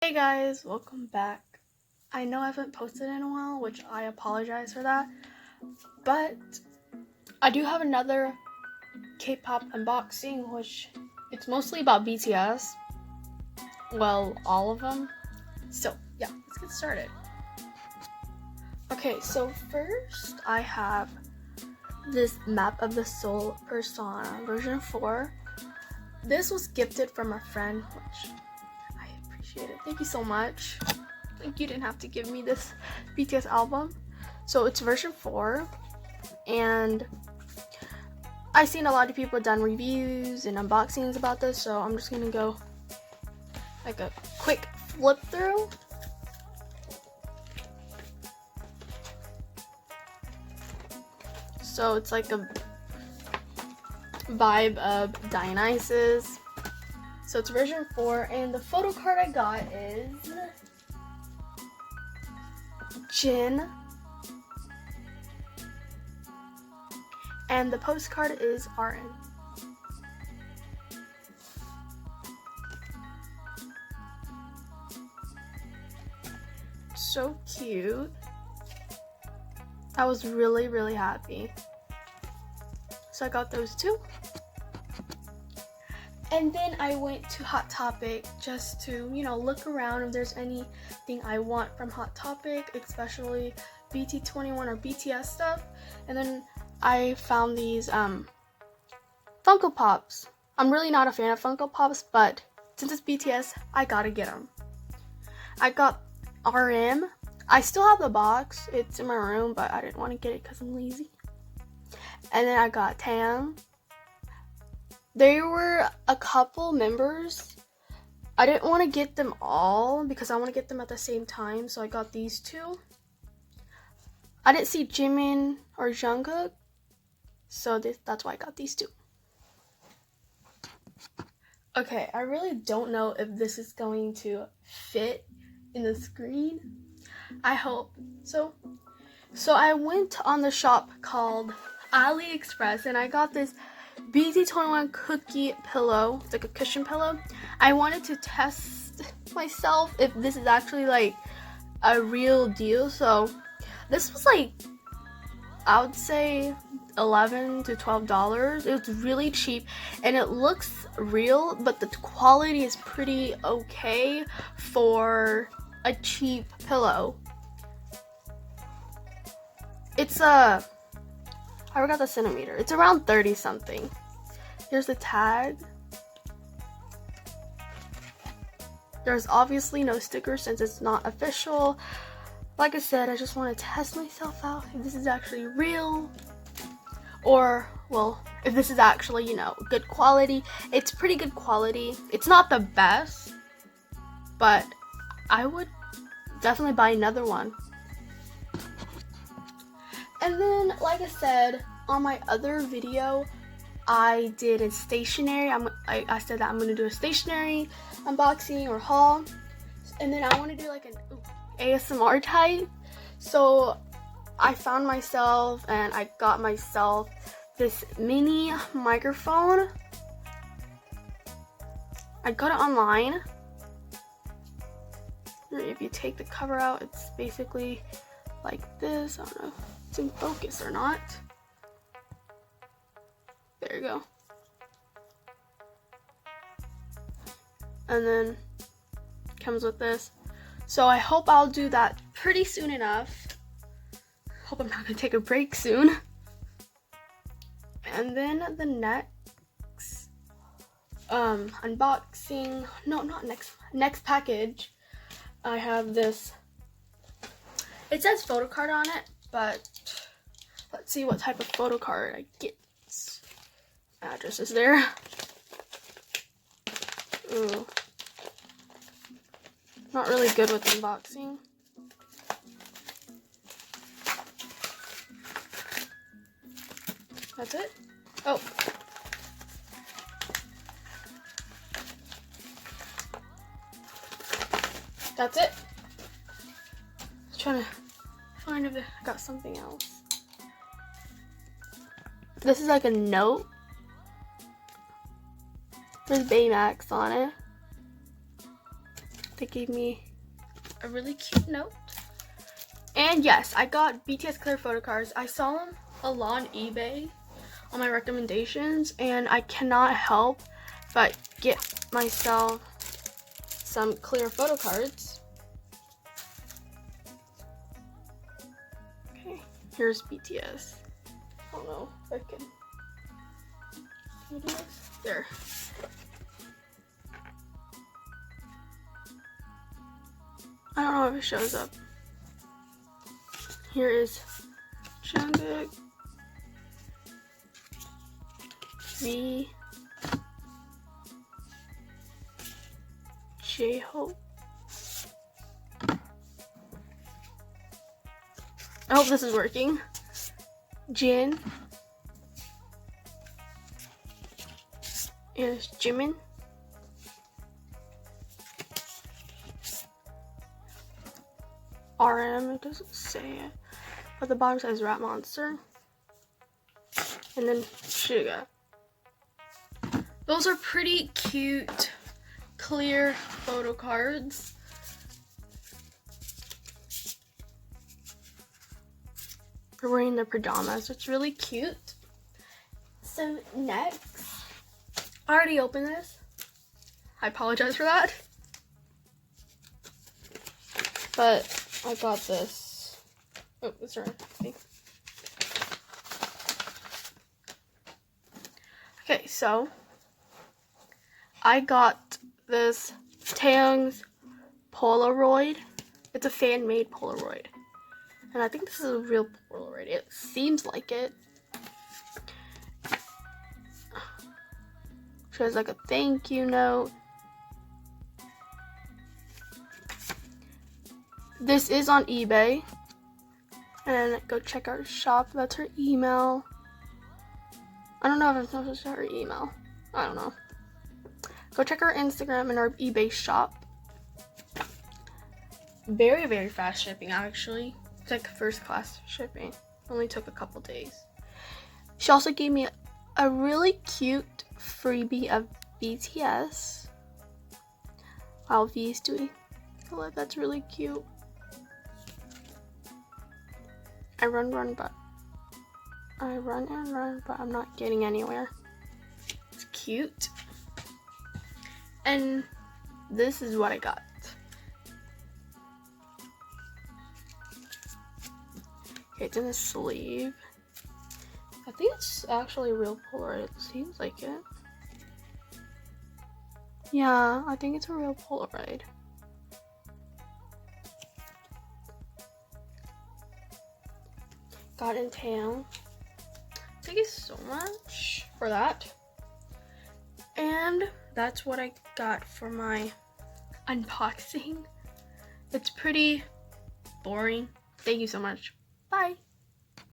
Hey guys, welcome back. I know I haven't posted in a while, which I apologize for that, but I do have another K-pop unboxing, which it's mostly about BTS. Well, all of them. So yeah, let's get started. Okay, so first I have this Map of the Soul Persona version 4. This was gifted from a friend, which I appreciate it. Thank you so much. Like, you didn't have to give me this BTS album. So it's version 4, and I've seen a lot of people done reviews and unboxings about this, so I'm just gonna go like a quick flip through. So it's like a vibe of Dionysus. So it's version 4, and the photo card I got is Jin, and the postcard is RN. So cute. I was really happy. So I got those two. And then I went to Hottopic just to, look around if there's anything I want from Hottopic, especially BT21 or BTS stuff. And then I found these Funko Pops. I'm really not a fan of Funko Pops, but since it's BTS, I gotta get them. I got RM. I still have the box. It's in my room, but I didn't want to get it because I'm lazy. And then I got Taehyung. There were a couple members. I didn't want to get them all because I want to get them at the same time, so I got these two. I didn't see Jimin or Jungkook, so that's why I got these two. Okay, I really don't know if this is going to fit in the screen. I hope so. So I went on the shop called AliExpress, and I got this BT21 Cooky pillow. It's like a cushion pillow. I wanted to test myself if this is actually like a real deal. So this was like, I would say $11 to $12. It was really cheap and it looks real, but the quality is pretty okay for a cheap pillow. It's I forgot the centimeter. It's around 30 something. Here's the tag. There's obviously no sticker since it's not official. Like I said, I just want to test myself out if this is actually real, or, well, if this is actually, good quality. It's pretty good quality. It's not the best, but I would definitely buy another one. And then, like I said, on my other video, I did a stationery. I said that I'm going to do a stationery unboxing or haul. And then I want to do like an ASMR type. So I found myself and I got myself this mini microphone. I got it online. If you take the cover out, it's basically like this. I don't know if it's in focus or not. There you go. And then comes with this. So I hope I'll do that pretty soon enough. Hope I'm not gonna take a break soon. And then the next unboxing, no, not next package, I have this. It says photocard on it, but let's see what type of photocard I get. Address is there. Ooh. Not really good with unboxing. That's it? Oh. That's it. I'm trying to find if I got something else. This is like a note. There's Baymax on it. They gave me a really cute note. And yes, I got BTS clear photo cards. I saw them a lot on eBay on my recommendations, and I cannot help but get myself some clear photo cards. Okay, here's BTS. I don't know if I can do this. There. I don't know if it shows up. Here is Jungkook, V, J-Hope. I hope this is working. Jin. Here's Jimin. RM, it doesn't say it. But the bottom says Rat Monster. And then Suga. Those are pretty cute, clear photo cards. They're wearing their pajamas. It's really cute. So next, I already opened this. I apologize for that. But I got this. Oh, it's right. Okay, so I got this Taehyung's Polaroid. It's a fan-made Polaroid. And I think this is a real Polaroid. It seems like it. Shows like a thank you note. This is on eBay. And go check out her shop. That's her email. I don't know if I'm supposed to her email. I don't know. Go check her Instagram and our eBay shop. Very, very fast shipping, actually. It's like first class shipping. Only took a couple days. She also gave me a really cute freebie of BTS. While V's doing a lip. That's really cute. I run, but I'm not getting anywhere. It's cute. And this is what I got. Okay, it's in the sleeve. I think it's actually a real Polaroid. It seems like it. Yeah, I think it's a real Polaroid. Got in town. Thank you so much for that. And that's what I got for my unboxing. It's pretty boring. Thank you so much. Bye.